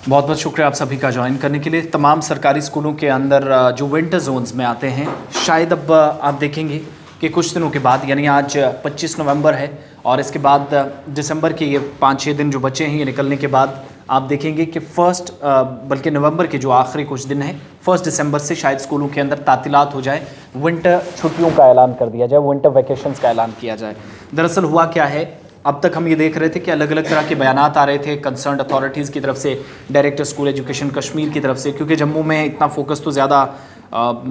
बहुत बहुत शुक्रिया आप सभी का ज्वाइन करने के लिए। तमाम सरकारी स्कूलों के अंदर जो विंटर जोन्स में आते हैं, शायद अब आप देखेंगे कि कुछ दिनों के बाद, यानी आज 25 नवंबर है और इसके बाद दिसंबर के ये 5-6 दिन जो बचे हैं, ये निकलने के बाद आप देखेंगे कि बल्कि नवंबर के जो आखिरी कुछ दिन हैं, 1 दिसंबर से शायद स्कूलों के अंदर तातीलात हो जाए, विंटर छुट्टियों का ऐलान कर दिया जाए, विंटर वैकेशंस का ऐलान किया जाए। दरअसल हुआ क्या है, अब तक हम ये देख रहे थे कि अलग अलग तरह के बयानात आ रहे थे कंसर्न्ड अथॉरिटीज़ की तरफ से, डायरेक्टर स्कूल एजुकेशन कश्मीर की तरफ से, क्योंकि जम्मू में इतना फोकस तो ज़्यादा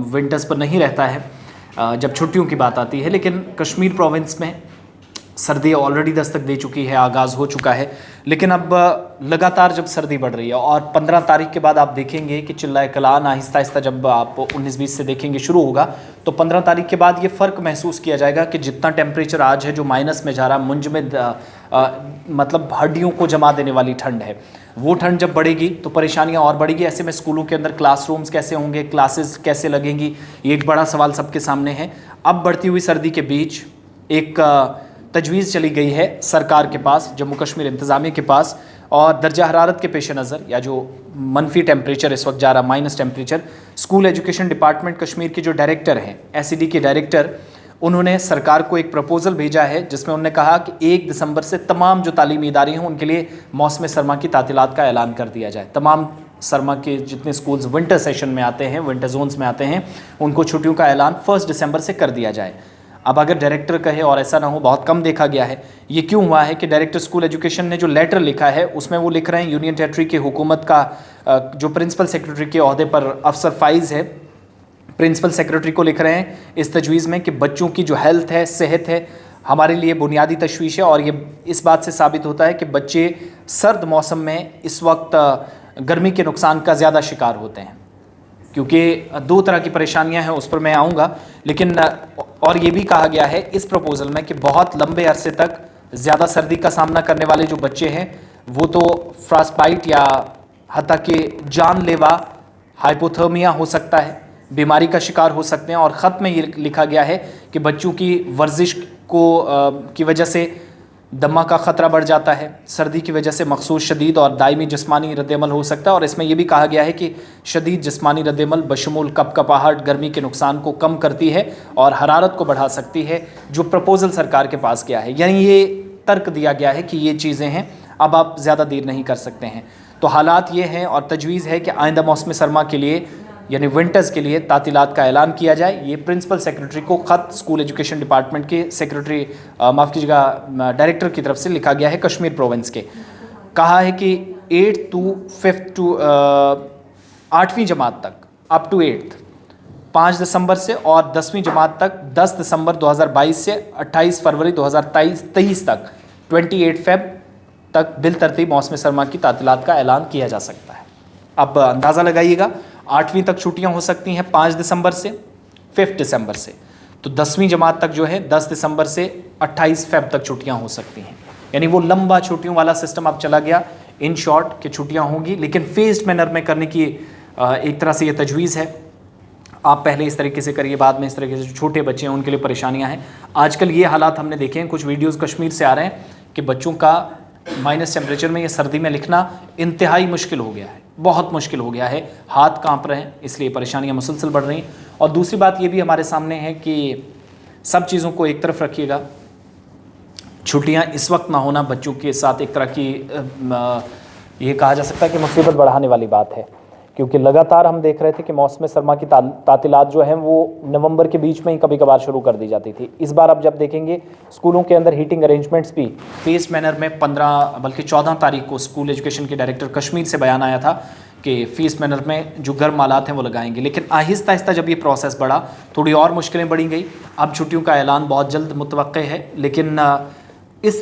विंटर्स पर नहीं रहता है जब छुट्टियों की बात आती है, लेकिन कश्मीर प्रोविंस में सर्दी ऑलरेडी दस्तक दे चुकी है, आगाज़ हो चुका है। लेकिन अब लगातार जब सर्दी बढ़ रही है और 15 तारीख के बाद आप देखेंगे कि चिल्लाए कलान आहिस्ता आहिस्ता जब आप 19-20 से देखेंगे शुरू होगा, तो 15 तारीख के बाद ये फ़र्क महसूस किया जाएगा कि जितना टेम्परेचर आज है, जो माइनस में जा रहा, मुंज में मतलब हड्डियों को जमा देने वाली ठंड है, वो ठंड जब बढ़ेगी तो परेशानियां और बढ़ेगी। ऐसे में स्कूलों के अंदर क्लासरूम्स कैसे होंगे, क्लासेस कैसे लगेंगी, ये एक बड़ा सवाल सबके सामने है। अब बढ़ती हुई सर्दी के बीच एक तजवीज़ चली गई है सरकार के पास, जम्मू कश्मीर इंतज़ामिया के पास, और दर्जा हरारत के पेश नज़र, या जो मनफी टेम्परेचर इस वक्त जा रहा, minus temperature, school education department Kashmir के जो डायरेक्टर हैं, SED के डायरेक्टर, उन्होंने सरकार को एक प्रपोज़ल भेजा है जिसमें उन्होंने कहा कि 1 दिसंबर से तमाम जो तालीमी इदारे हैं उनके लिए मौसम सरमा की तातीलात का ऐलान कर दिया जाए। तमाम सरमा के जितने स्कूल्स विंटर सेशन में आते हैं, विंटर जोन्स में आते हैं, उनको छुट्टियों का ऐलान 1 दिसंबर से कर दिया जाए। अब अगर डायरेक्टर कहे, और ऐसा ना हो, बहुत कम देखा गया है, ये क्यों हुआ है कि डायरेक्टर स्कूल एजुकेशन ने जो लेटर लिखा है उसमें वो लिख रहे हैं, यूनियन टेरिटरी की हुकूमत का जो प्रिंसिपल सेक्रेटरी के ओहदे पर अफसर फाइज है, प्रिंसिपल सेक्रेटरी को लिख रहे हैं इस तजवीज़ में कि बच्चों की जो हेल्थ है, सेहत है, हमारे लिए बुनियादी तशवीश है, और ये इस बात से साबित होता है कि बच्चे सर्द मौसम में इस वक्त गर्मी के नुकसान का ज़्यादा शिकार होते हैं, क्योंकि 2 तरह की परेशानियां हैं, उस पर मैं आऊँगा। लेकिन और ये भी कहा गया है इस प्रपोज़ल में कि बहुत लंबे अरसे तक ज़्यादा सर्दी का सामना करने वाले जो बच्चे हैं, वो तो फ्रॉस्टबाइट या हत्ता कि जानलेवा हाइपोथर्मिया हो सकता है, बीमारी का शिकार हो सकते हैं। और ख़त में ये लिखा गया है कि बच्चों की वर्जिश की वजह से दमा का ख़तरा बढ़ जाता है, सर्दी की वजह से मखसूस शदीद और दायमी जिस्मानी रद्दअमल हो सकता है। और इसमें यह भी कहा गया है कि शदीद जिस्मानी रद्दअमल बशमूल कपकपाहट गर्मी के नुकसान को कम करती है और हरारत को बढ़ा सकती है, जो प्रपोज़ल सरकार के पास गया है। यानी ये तर्क दिया गया है कि ये चीज़ें हैं, अब आप ज़्यादा देर नहीं कर सकते हैं। तो हालात ये हैं और तजवीज़ है कि आइंदा मौसम सरमा के लिए, यानी विंटर्स के लिए तातीलात का ऐलान किया जाए। ये प्रिंसिपल सेक्रेटरी को ख़त स्कूल एजुकेशन डिपार्टमेंट के सेक्रेटरी, माफ़ कीजिएगा, डायरेक्टर की तरफ से लिखा गया है कश्मीर प्रोविंस के। कहा है कि 8वीं जमात तक, अप टू 8th 5 दिसंबर से, और 10वीं जमात तक 10 दिसंबर 2022 से 28 फरवरी 2023 तक 28 फेब तक बिल तरतीब मौसम सरमा की तातीलात का ऐलान किया जा सकता है। अब अंदाज़ा लगाइएगा, 8वीं तक छुट्टियां हो सकती हैं 5 दिसंबर से 5 दिसंबर से, तो 10वीं जमात तक जो है 10 दिसंबर से 28 फेब तक छुट्टियां हो सकती हैं। यानी वो लंबा छुट्टियों वाला सिस्टम अब चला गया। इन शॉर्ट कि छुट्टियां होंगी, लेकिन फेज्ड मैनर में करने की एक तरह से ये तजवीज़ है। आप पहले इस तरीके से करिए, बाद में इस तरीके से। छोटे बच्चे हैं उनके लिए परेशानियाँ हैं। आजकल ये हालात हमने देखे हैं, कुछ वीडियोज़ कश्मीर से आ रहे हैं कि बच्चों का माइनस टेम्परेचर में, ये सर्दी में लिखना इंतहाई मुश्किल हो गया है, बहुत मुश्किल हो गया है, हाथ कांप रहे हैं, इसलिए परेशानियां मुसलसल बढ़ रही हैं। और दूसरी बात ये भी हमारे सामने है कि सब चीज़ों को एक तरफ रखिएगा, छुट्टियां इस वक्त ना होना बच्चों के साथ एक तरह की ये कहा जा सकता है कि मुसीबत बढ़ाने वाली बात है, क्योंकि लगातार हम देख रहे थे कि मौसम सरमा की तातीलात जो हैं वो नवंबर के बीच में ही कभी कभार शुरू कर दी जाती थी। इस बार अब जब देखेंगे स्कूलों के अंदर हीटिंग अरेंजमेंट्स भी फेज मैनर में 15 बल्कि 14 तारीख को स्कूल एजुकेशन के डायरेक्टर कश्मीर से बयान आया था कि फेज मैनर में जो गर्म आलात हैं वो लगाएंगे। लेकिन आहिस्ता आहिस्ता जब ये प्रोसेस बढ़ा, थोड़ी और मुश्किलें बढ़ी गई। अब छुट्टियों का ऐलान बहुत जल्द मुतवक्के है, लेकिन इस